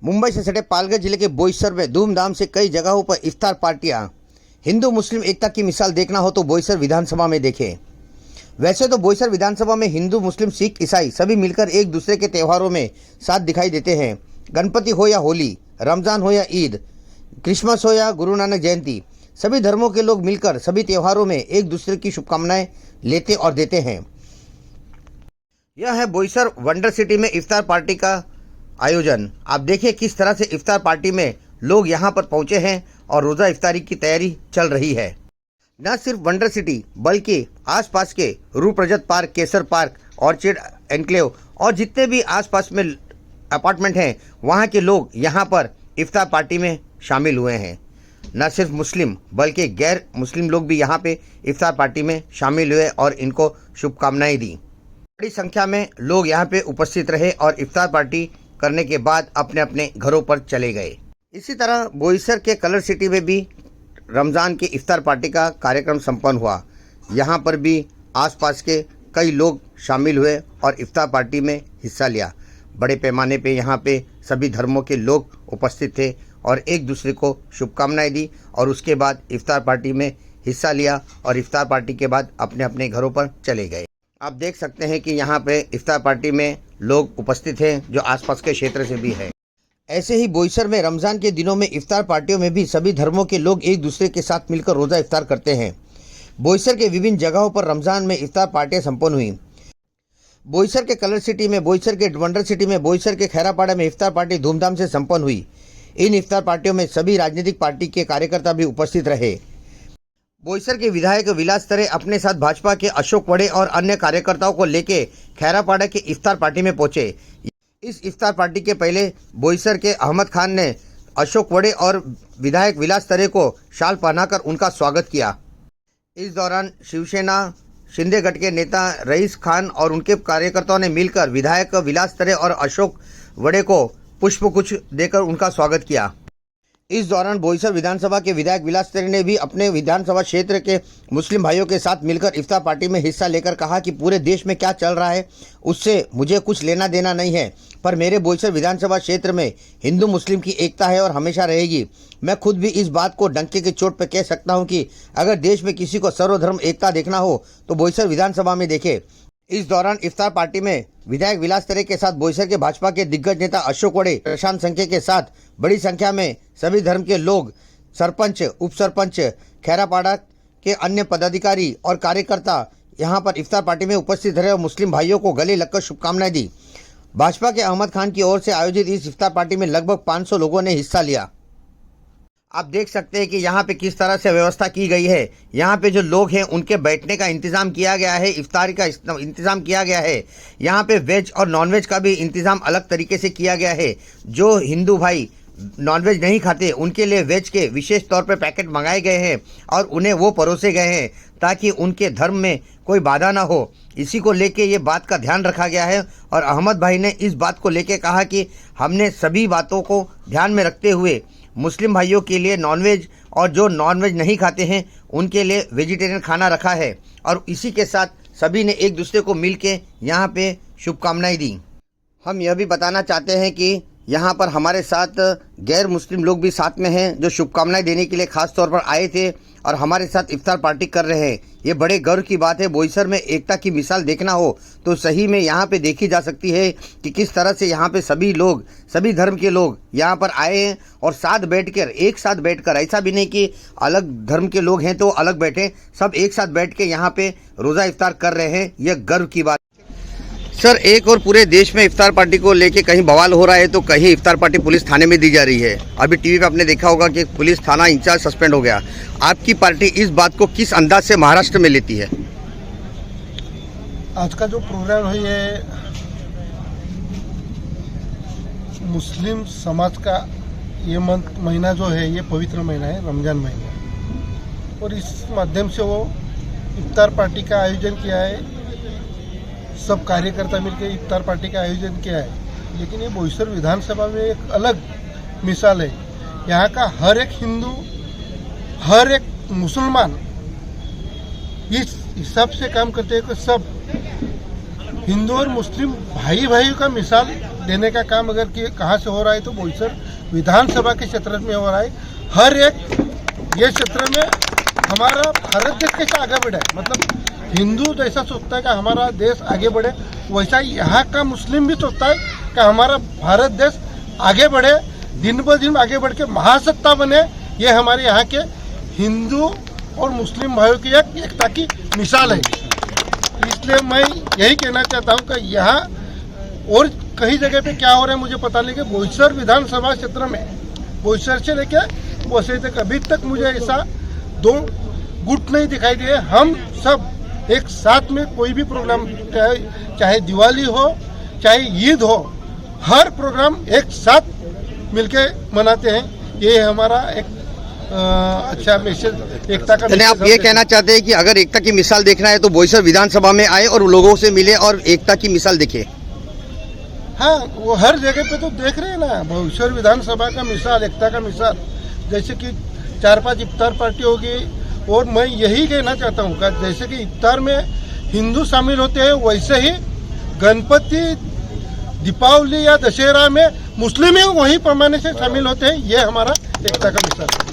मुंबई से सटे पालघर जिले के बोईसर में धूमधाम से कई जगहों पर इफ्तार पार्टियां। हिंदू मुस्लिम एकता की मिसाल देखना हो तो बोईसर विधानसभा में देखें। वैसे तो बोईसर विधानसभा में हिंदू मुस्लिम सिख ईसाई सभी मिलकर एक दूसरे के त्योहारों में साथ दिखाई देते हैं। गणपति हो या होली, रमजान हो या ईद, क्रिसमस हो या गुरु नानक जयंती, सभी धर्मों के लोग मिलकर सभी त्योहारों में एक दूसरे की शुभकामनाएं लेते और देते हैं। यह है बोईसर वंडर सिटी में इफ्तार पार्टी का आयोजन। आप देखिए किस तरह से इफ्तार पार्टी में लोग यहां पर पहुंचे हैं और रोज़ा इफ्तारी की तैयारी चल रही है। न सिर्फ वंडर सिटी बल्कि आसपास के रूप्रजत पार्क, केसर पार्क, ऑर्चिड एनक्लेव और जितने भी आसपास में अपार्टमेंट हैं वहां के लोग यहां पर इफ्तार पार्टी में शामिल हुए हैं। न सिर्फ मुस्लिम बल्कि गैर मुस्लिम लोग भी यहां पे इफ्तार पार्टी में शामिल हुए और इनको शुभकामनाएं दी। बड़ी संख्या में लोग यहां पे उपस्थित रहे और इफ्तार पार्टी करने के बाद अपने अपने घरों पर चले गए। इसी तरह बोईसर के कलर सिटी में भी रमज़ान की इफ्तार पार्टी का कार्यक्रम संपन्न हुआ। यहाँ पर भी आसपास के कई लोग शामिल हुए और इफ्तार पार्टी में हिस्सा लिया। बड़े पैमाने पे यहाँ पे सभी धर्मों के लोग उपस्थित थे और एक दूसरे को शुभकामनाएं दी और उसके बाद इफ्तार पार्टी में हिस्सा लिया और इफ्तार पार्टी के बाद अपने अपने घरों पर चले गए। आप देख सकते हैं कि यहाँ पे इफ्तार पार्टी में लोग उपस्थित हैं जो आसपास के क्षेत्र से भी है। ऐसे ही बोईसर में रमज़ान के दिनों में इफ्तार पार्टियों में भी सभी धर्मों के लोग एक दूसरे के साथ मिलकर रोज़ा इफ्तार करते हैं। बोईसर के विभिन्न जगहों पर रमज़ान में इफ्तार पार्टियां संपन्न हुई। बोईसर के कलर सिटी में, बोईसर के वंडर सिटी में, बोईसर के खैरापाड़ा में इफ्तार पार्टी धूमधाम से संपन्न हुई। इन इफ्तार पार्टियों में सभी राजनीतिक पार्टी के कार्यकर्ता भी उपस्थित रहे। बोईसर के विधायक विलास तरे अपने साथ भाजपा के अशोक वड़े और अन्य कार्यकर्ताओं को लेके खैरापाड़ा के इफ्तार पार्टी में पहुंचे। इस इफ्तार पार्टी के पहले बोईसर के अहमद खान ने अशोक वड़े और विधायक विलास तरे को शाल पहनाकर उनका स्वागत किया। इस दौरान शिवसेना शिंदे गट के नेता रईस खान और उनके कार्यकर्ताओं ने मिलकर विधायक विलास तरे और अशोक वड़े को पुष्पगुच्छ देकर उनका स्वागत किया। इस दौरान बोईसर विधानसभा के विधायक विलास तरे ने भी अपने विधानसभा क्षेत्र के मुस्लिम भाइयों के साथ मिलकर इफ्तार पार्टी में हिस्सा लेकर कहा कि पूरे देश में क्या चल रहा है उससे मुझे कुछ लेना देना नहीं है, पर मेरे बोईसर विधानसभा क्षेत्र में हिंदू मुस्लिम की एकता है और हमेशा रहेगी। मैं खुद भी इस बात को डंके की चोट पर कह सकता हूँ कि अगर देश में किसी को सर्वधर्म एकता देखना हो तो बोईसर विधानसभा में देखे। इस दौरान इफ्तार पार्टी में विधायक विलास तरे के साथ बोईसर के भाजपा के दिग्गज नेता अशोक वड़े, प्रशांत संखे के साथ बड़ी संख्या में सभी धर्म के लोग, सरपंच, उप सरपंच, खैरापाड़ा के अन्य पदाधिकारी और कार्यकर्ता यहां पर इफ्तार पार्टी में उपस्थित रहे और मुस्लिम भाइयों को गले लगकर शुभकामनाएं दी। भाजपा के अहमद खान की ओर से आयोजित इस इफ्तार पार्टी में लगभग 500 लोगों ने हिस्सा लिया। आप देख सकते हैं कि यहाँ पे किस तरह से व्यवस्था की गई है। यहाँ पे जो लोग हैं उनके बैठने का इंतज़ाम किया गया है, इफ्तारी का इंतज़ाम किया गया है। यहाँ पे वेज और नॉनवेज का भी इंतज़ाम अलग तरीके से किया गया है। जो हिंदू भाई नॉनवेज नहीं खाते उनके लिए वेज के विशेष तौर पे पैकेट मंगाए गए हैं और उन्हें वो परोसे गए हैं ताकि उनके धर्म में कोई बाधा ना हो। इसी को लेके ये बात का ध्यान रखा गया है और अहमद भाई ने इस बात को लेके कहा कि हमने सभी बातों को ध्यान में रखते हुए मुस्लिम भाइयों के लिए नॉनवेज और जो नॉनवेज नहीं खाते हैं उनके लिए वेजिटेरियन खाना रखा है और इसी के साथ सभी ने एक दूसरे को मिल के यहाँ पे शुभकामनाएं दी। हम यह भी बताना चाहते हैं कि यहाँ पर हमारे साथ गैर मुस्लिम लोग भी साथ में हैं जो शुभकामनाएं देने के लिए खास तौर पर आए थे और हमारे साथ इफ्तार पार्टी कर रहे हैं। ये बड़े गर्व की बात है। बोईसर में एकता की मिसाल देखना हो तो सही में यहाँ पे देखी जा सकती है कि किस तरह से यहाँ पे सभी लोग, सभी धर्म के लोग यहाँ पर आए हैं और साथ बैठकर, एक साथ बैठकर, ऐसा भी नहीं कि अलग धर्म के लोग हैं तो अलग बैठे, सब एक साथ बैठ के यहाँ पे रोज़ा इफ्तार कर रहे हैं। यह गर्व की बात। सर, एक और पूरे देश में इफ्तार पार्टी को लेके कहीं बवाल हो रहा है तो कहीं इफ्तार पार्टी पुलिस थाने में दी जा रही है। अभी टीवी पे आपने देखा होगा कि पुलिस थाना इंचार्ज सस्पेंड हो गया। आपकी पार्टी इस बात को किस अंदाज से महाराष्ट्र में लेती है? आज का जो प्रोग्राम है ये मुस्लिम समाज का ये महीना जो है ये पवित्र महीना है, रमजान महीना, और इस माध्यम से वो इफ्तार पार्टी का आयोजन किया है। सब कार्यकर्ता मिलकर इफ्तार पार्टी का आयोजन किया है। लेकिन ये बोईसर विधानसभा में एक अलग मिसाल है। यहाँ का हर एक हिंदू, हर एक मुसलमान इस हिसाब से काम करते हैं कि सब हिंदू और मुस्लिम भाई भाई का मिसाल देने का काम अगर कि कहाँ से हो रहा है तो बोईसर विधानसभा के क्षेत्र में हो रहा है। हर एक ये क्षेत्र में हमारा भारत देश कैसे आगे बढ़े, मतलब हिंदू जैसा सोचता है कि हमारा देश आगे बढ़े, वैसा यहाँ का मुस्लिम भी सोचता है कि हमारा भारत देश आगे बढ़े, दिन ब दिन आगे बढ़ के महासत्ता बने। ये हमारे यहाँ के हिंदू और मुस्लिम भाइयों की एक एकता की मिसाल है। इसलिए मैं यही कहना चाहता हूँ कि यहाँ और कई जगह पे क्या हो रहा है मुझे पता नहीं, कि बोईसर विधानसभा क्षेत्र में बोईसर से लेके वैसे तक अभी तक मुझे ऐसा दो गुट नहीं दिखाई दिए। हम सब एक साथ में कोई भी प्रोग्राम, चाहे दिवाली हो चाहे ईद हो, हर प्रोग्राम एक साथ मिलके मनाते हैं। ये हमारा एक अच्छा मैसेज, एकता का। यानी आप ये कहना चाहते हैं कि अगर एकता की मिसाल देखना है तो बोईसर विधानसभा में आए और लोगों से मिले और एकता की मिसाल दिखे। हाँ, वो हर जगह पे तो देख रहे हैं ना, बोईसर विधानसभा का मिसाल, एकता का मिसाल। जैसे कि 4-5 इफ्तार पार्टी होगी, और मैं यही कहना चाहता हूँ कि जैसे कि इफ्तार में हिंदू शामिल होते हैं, वैसे ही गणपति, दीपावली या दशहरा में मुस्लिम ही वही पैमाने से शामिल होते हैं। ये हमारा एकता का मिसाल है।